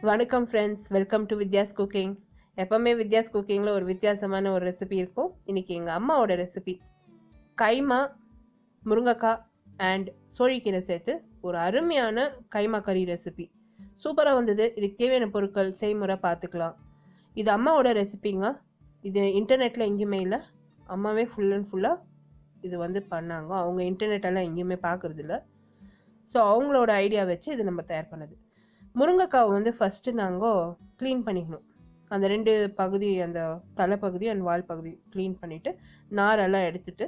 வணக்கம் friends, welcome to Vidya's cooking. எப்பவுமே வித்யாஸ் குக்கிங்கில் ஒரு வித்தியாசமான ஒரு ரெசிபி இருக்கும். இன்னைக்கு எங்கள் அம்மாவோட ரெசிபி கைமா, முருங்கைக்காய் அண்ட் சோழிக்கீரை சேர்த்து ஒரு அருமையான கைமா கறி ரெசிபி. சூப்பராக வந்தது. இதுக்கு தேவையான பொருட்கள் செய்முறை பார்த்துக்கலாம். இது அம்மாவோட ரெசிபிங்க. இது இன்டர்நெட்டில் எங்கேயுமே இல்லை. அம்மாவே ஃபுல் அண்ட் ஃபுல்லாக இது பண்ணாங்க. அவங்க இன்டர்நெட்டெல்லாம் எங்கேயுமே பார்க்குறது இல்லை. ஸோ அவங்களோட ஐடியா வச்சு இது நம்ம தயார் பண்ணது. முருங்கைக்காவை ஃபஸ்ட்டு நாங்கள் க்ளீன் பண்ணிக்கணும். அந்த ரெண்டு பகுதி, அந்த தலைப்பகுதி அண்ட் வால் பகுதி க்ளீன் பண்ணிவிட்டு நாரெல்லாம் எடுத்துட்டு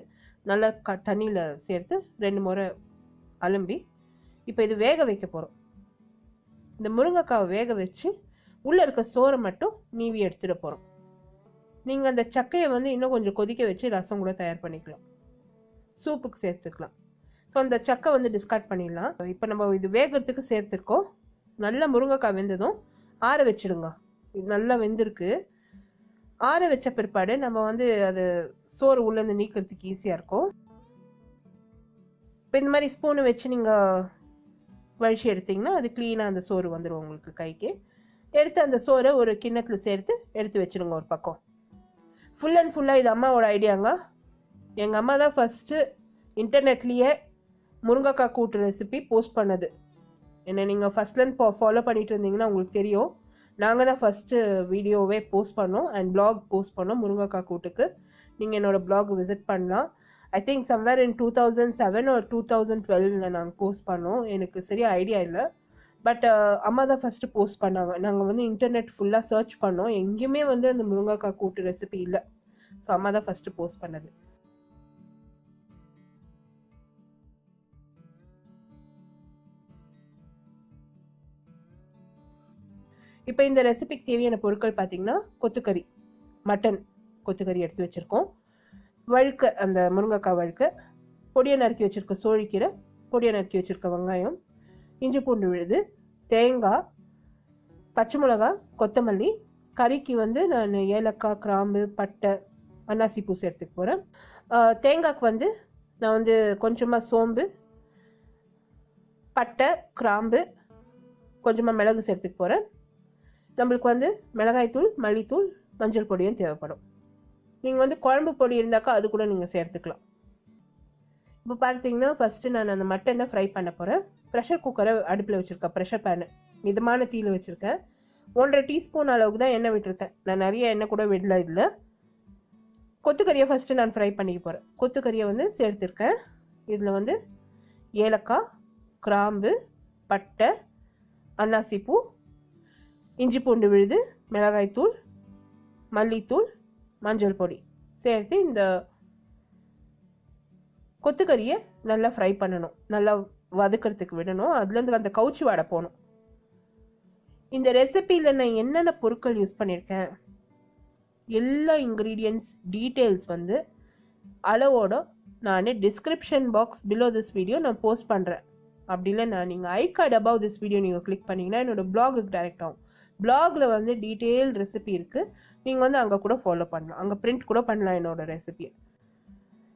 நல்லா தண்ணியில் சேர்த்து 2 முறை அலம்பி இப்போ இது வேக வைக்க போகிறோம். இந்த முருங்கைக்காவை வேக வச்சு உள்ளே இருக்க சோறை மட்டும் நீவி எடுத்துகிட்டு போகிறோம். நீங்கள் அந்த சக்கையை இன்னும் கொஞ்சம் கொதிக்க வச்சு ரசம் கூட தயார் பண்ணிக்கலாம், சூப்புக்கு சேர்த்துக்கலாம். ஸோ அந்த சக்கை டிஸ்கார்ட் பண்ணிடலாம். இப்போ நம்ம இது வேகிறதுக்கு சேர்த்துருக்கோம். நல்லா முருங்கைக்காய் வெந்ததும் ஆற வச்சிடுங்க. இது நல்லா வெந்திருக்கு. ஆற வச்ச பிற்பாடு நம்ம அது சோறு உள்ளேருந்து நீக்கிறதுக்கு ஈஸியாக இருக்கும். இப்போ இந்த மாதிரி ஸ்பூனை வச்சு நீங்கள் வழிச்சு எடுத்திங்கன்னா அது க்ளீனாக அந்த சோறு வந்துடும் உங்களுக்கு கைக்கு. எடுத்து அந்த சோறை ஒரு கிண்ணத்தில் சேர்த்து எடுத்து வச்சுடுங்க ஒரு பக்கம். ஃபுல் அண்ட் ஃபுல்லாக இது அம்மாவோட ஐடியாங்க. எங்கள் அம்மா தான் ஃபஸ்ட்டு இன்டர்நெட்லேயே முருங்கைக்காய் கூட்டு ரெசிபி போஸ்ட் பண்ணது. என்ன நீங்கள் ஃபஸ்ட்லேருந்து ஃபாலோ பண்ணிட்டு இருந்தீங்கன்னா உங்களுக்கு தெரியும். நாங்கள் தான் ஃபஸ்ட்டு வீடியோவே போஸ்ட் பண்ணோம் அண்ட் பிளாக் போஸ்ட் பண்ணோம் முருங்கைக்காய் கூட்டுக்கு. நீங்கள் என்னோடய பிளாக் விசிட் பண்ணலாம். I think somewhere in 2007 or 2012 நாங்கள் போஸ்ட் பண்ணோம். எனக்கு சரியாக ஐடியா இல்லை. பட் அம்மா தான் ஃபஸ்ட்டு போஸ்ட் பண்ணாங்க. நாங்கள் இன்டர்நெட் ஃபுல்லாக சர்ச் பண்ணோம். எங்கேயுமே அந்த முருங்கைக்காய் கூட்டு ரெசிபி இல்லை. ஸோ அம்மா தான் ஃபஸ்ட்டு போஸ்ட் பண்ணது. இப்போ இந்த ரெசிபிக்கு தேவையான பொருட்கள் பார்த்தீங்கன்னா கொத்துக்கறி, மட்டன் கொத்துக்கறி எடுத்து வச்சுருக்கோம். வழுக்க, அந்த முருங்கைக்காய் வழுக்க, பொடியை நறுக்கி வச்சுருக்க சோழிக்கீரை, பொடியை நறுக்கி வச்சுருக்க வெங்காயம், இஞ்சி பூண்டு விழுது, தேங்காய், பச்சை மிளகா, கொத்தமல்லி. கறிக்கு நான் ஏலக்காய், கிராம்பு, பட்டை, அன்னாசி பூ சேர்த்துக்க போகிறேன். தேங்காய்க்கு நான் கொஞ்சமாக சோம்பு, பட்டை, கிராம்பு, கொஞ்சமாக மிளகு சேர்த்துக்க போகிறேன். நம்மளுக்கு மிளகாய்த்தூள், மல்லித்தூள், மஞ்சள் பொடியும் தேவைப்படும். நீங்கள் குழம்பு பொடி இருந்தாக்கா அது கூட நீங்கள் சேர்த்துக்கலாம். இப்போ பார்த்தீங்கன்னா ஃபஸ்ட்டு நான் அந்த மட்டனை ஃப்ரை பண்ண போகிறேன். ப்ரெஷர் குக்கரை அடுப்பில் வச்சுருக்கேன். ப்ரெஷர் பேனு மிதமான தீயில் வச்சுருக்கேன். 1.5 டீஸ்பூன் அளவுக்கு தான் எண்ணெய் விட்டுருக்கேன். நான் நிறைய எண்ணெய் கூட விடல. இதில் கொத்துக்கறியை ஃபஸ்ட்டு நான் ஃப்ரை பண்ணிக்க போகிறேன். கொத்துக்கறியை சேர்த்துருக்கேன். இதில் ஏலக்காய், கிராம்பு, பட்டை, அன்னாசிப்பூ, இஞ்சி பூண்டு விழுது, மிளகாய்த்தூள், மல்லித்தூள், மஞ்சள் பொடி சேர்த்து இந்த கொத்துக்கறியை நல்லா ஃப்ரை பண்ணணும். நல்லா வதக்கிறதுக்கு விடணும். அதுலேருந்து அந்த கவுச்சி வாடை போகணும். இந்த ரெசிபியில் நான் என்னென்ன பொருட்கள் யூஸ் பண்ணியிருக்கேன், எல்லா இன்க்ரீடியன்ட்ஸ் டீட்டெயில்ஸ் அளவோட நான் description box below this video நான் போஸ்ட் பண்ணுறேன். அப்படி இல்லை நீங்கள் ஐ கார்டு அபவ் திஸ் வீடியோ நீங்கள் கிளிக் பண்ணிங்கன்னா என்னோடய பிளாகுக்கு டைரக்ட் ஆகும். பிளாகில் டீட்டெயில் ரெசிபி இருக்குது. நீங்கள் அங்கே கூட ஃபாலோ பண்ணலாம். அங்கே பிரிண்ட் கூட பண்ணலாம் என்னோடய ரெசிபியை.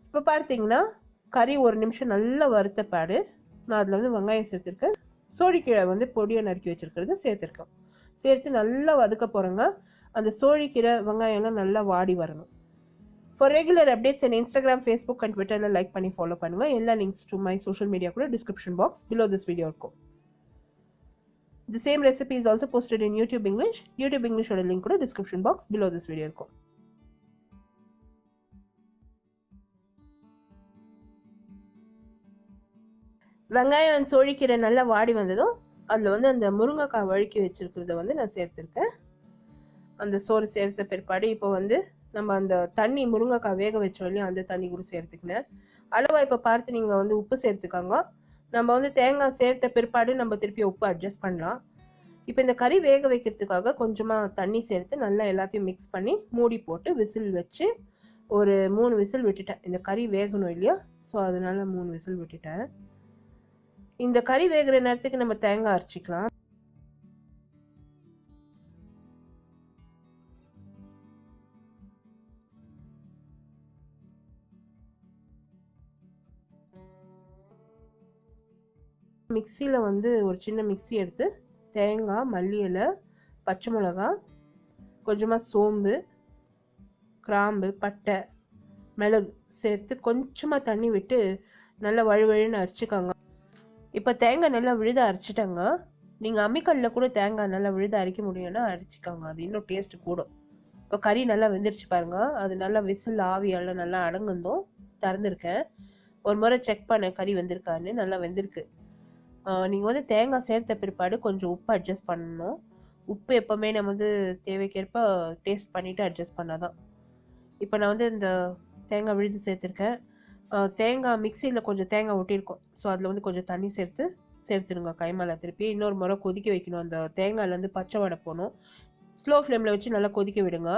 இப்போ பார்த்தீங்கன்னா கறி 1 நிமிஷம் நல்லா வறுத்த பாடு நான் அதில் வெங்காயம் சேர்த்துருக்கேன். சோழிக்கீரை பொடியை நறுக்கி வச்சுருக்கிறது சேர்த்துருக்கேன். சேர்த்து நல்லா வதக்க போகிறேங்க. அந்த சோழிக்கீரை வெங்காயம்லாம் நல்லா வாடி வரணும். ஃபார் ரெகுலர் அப்டேட்ஸ் என் இன்ஸ்டாகிராம், ஃபேஸ்புக் அண்ட் ட்விட்டரில் லைக் பண்ணி ஃபாலோ பண்ணுங்கள். எல்லா links to my social media கூட description box below this video இருக்கும். The same recipe is also posted in YouTube English. YouTube English oda link kuda description box below this video irukum. வெங்காயம் and சோழிக்கீரை நல்லா வாடி வந்ததும் அதில் அந்த முருங்கைக்காய் வழுக்கி வச்சிருக்கிறத நான் சேர்த்துருக்கேன். அந்த சோறு சேர்த்த பிற்பாடு இப்போ நம்ம அந்த தண்ணி, முருங்கைக்காய் வேக வச்சோம் இல்லையா, அந்த தண்ணி கூட சேர்த்துக்கினேன். அளவாக இப்போ பார்த்து நீங்கள் உப்பு சேர்த்துக்காங்க. நம்ம தேங்காய் சேர்த்த பிற்பாடு நம்ம திருப்பி உப்பு அட்ஜஸ்ட் பண்ணலாம். இப்போ இந்த கறி வேக வைக்கிறதுக்காக கொஞ்சமாக தண்ணி சேர்த்து நல்லா எல்லாத்தையும் மிக்ஸ் பண்ணி மூடி போட்டு விசில் வச்சு ஒரு 3 விசில் விட்டுட்டேன். இந்த கறி வேகணும் இல்லையா, ஸோ அதனால 3 விசில் விட்டுட்டேன். இந்த கறி வேகிற நேரத்துக்கு நம்ம தேங்காய் அரைச்சிக்கலாம். மிக்சியில் ஒரு சின்ன மிக்சி எடுத்து தேங்காய், மல்லி இலை, பச்சை மிளகா, கொஞ்சமாக சோம்பு, கிராம்பு, பட்டை, மிளகு சேர்த்து கொஞ்சமாக தண்ணி விட்டு நல்லா வழுவழுன்னு அரைச்சிக்கோங்க. இப்போ தேங்காய் நல்லா விழுத அரைச்சிட்டாங்க. நீங்கள் அம்மிக்கல்லில் கூட தேங்காய் நல்லா விழுத அரைக்க முடியும்னா அரைச்சிக்கோங்க, அது இன்னும் டேஸ்ட் கூடும். இப்போ கறி நல்லா வெந்துருச்சு பாருங்க. அது நல்லா விசில் ஆவியெல்லாம் நல்லா அடங்குந்தோம் திறந்துருக்கேன். ஒரு முறை செக் பண்ணேன் கறி வெந்திருக்கான்னு. நல்லா வெந்திருக்கு. நீங்கள் வந்து தேங்காய் சேர்த்த பிற்பாடு கொஞ்சம் உப்பு அட்ஜஸ்ட் பண்ணணும். உப்பு எப்போவுமே நம்ம வந்து தேவைக்கேற்ப டேஸ்ட் பண்ணிவிட்டு அட்ஜஸ்ட் பண்ணாதான். இப்போ நான் வந்து இந்த தேங்காய் விழுது சேர்த்துருக்கேன். தேங்காய் மிக்சியில் கொஞ்சம் தேங்காய் ஒட்டியிருக்கோம். ஸோ அதில் வந்து கொஞ்சம் தண்ணி சேர்த்துருங்க. கைமால திருப்பி இன்னொரு முறை கொதிக்க வைக்கணும். அந்த தேங்காயிலேருந்து பச்சை வடை போகணும். ஸ்லோ ஃப்ளேமில் வச்சு நல்லா கொதிக்க விடுங்க.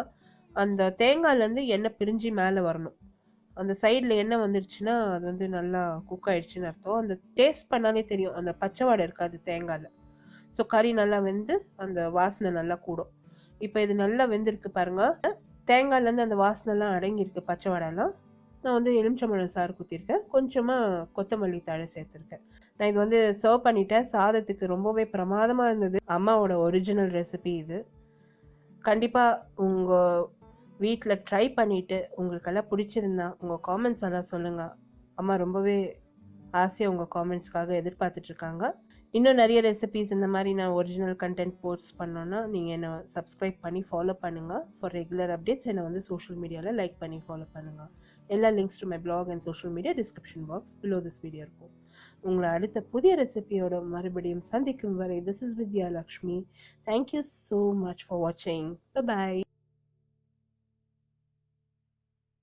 அந்த தேங்காயிலேருந்து எண்ணெய் பிரிஞ்சு மேலே வரணும். அந்த சைடில் எண்ணெய் வந்துடுச்சுன்னா அது வந்து நல்லா குக் ஆகிடுச்சின்னு அர்த்தம். அந்த டேஸ்ட் பண்ணாலே தெரியும், அந்த பச்சை வாடை இருக்காது தேங்காயில். ஸோ கறி நல்லா வெந்து அந்த வாசனை நல்லா கூடும். இப்போ இது நல்லா வெந்திருக்கு பாருங்கள். தேங்காயிலேருந்து அந்த வாசனைலாம் அடங்கியிருக்கு, பச்சை வாடைலாம். நான் வந்து எலுமிச்சம்பழம் சாறு குத்திருக்கேன். கொஞ்சமாக கொத்தமல்லி தழை சேர்த்துருக்கேன். நான் இது வந்து சர்வ் பண்ணிட்டேன். சாதத்துக்கு ரொம்பவே பிரமாதமாக இருந்தது. அம்மாவோட ஒரிஜினல் ரெசிபி இது. கண்டிப்பாக உங்கள் வீட்டில் ட்ரை பண்ணிவிட்டு உங்களுக்கெல்லாம் பிடிச்சிருந்தா உங்கள் காமெண்ட்ஸ் எல்லாம் சொல்லுங்கள். அம்மா ரொம்பவே ஆசையாக உங்கள் காமெண்ட்ஸ்க்காக எதிர்பார்த்துட்ருக்காங்க. இன்னும் நிறைய ரெசிபீஸ் இந்த மாதிரி நான் ஒரிஜினல் கண்டென்ட் போஸ்ட் பண்ணோன்னா நீங்கள் என்னை சப்ஸ்கிரைப் பண்ணி ஃபாலோ பண்ணுங்கள். ஃபார் ரெகுலர் அப்டேட்ஸ் என்னை வந்து சோஷியல் மீடியாவில் லைக் பண்ணி ஃபாலோ பண்ணுங்கள். எல்லா links to my blog and social media description box below this video இருக்கும். உங்களை அடுத்த புதிய ரெசிபியோட மறுபடியும் சந்திக்கும் வரை, this is Vidya Lakshmi. Thank you so much for வாட்சிங். பாய்.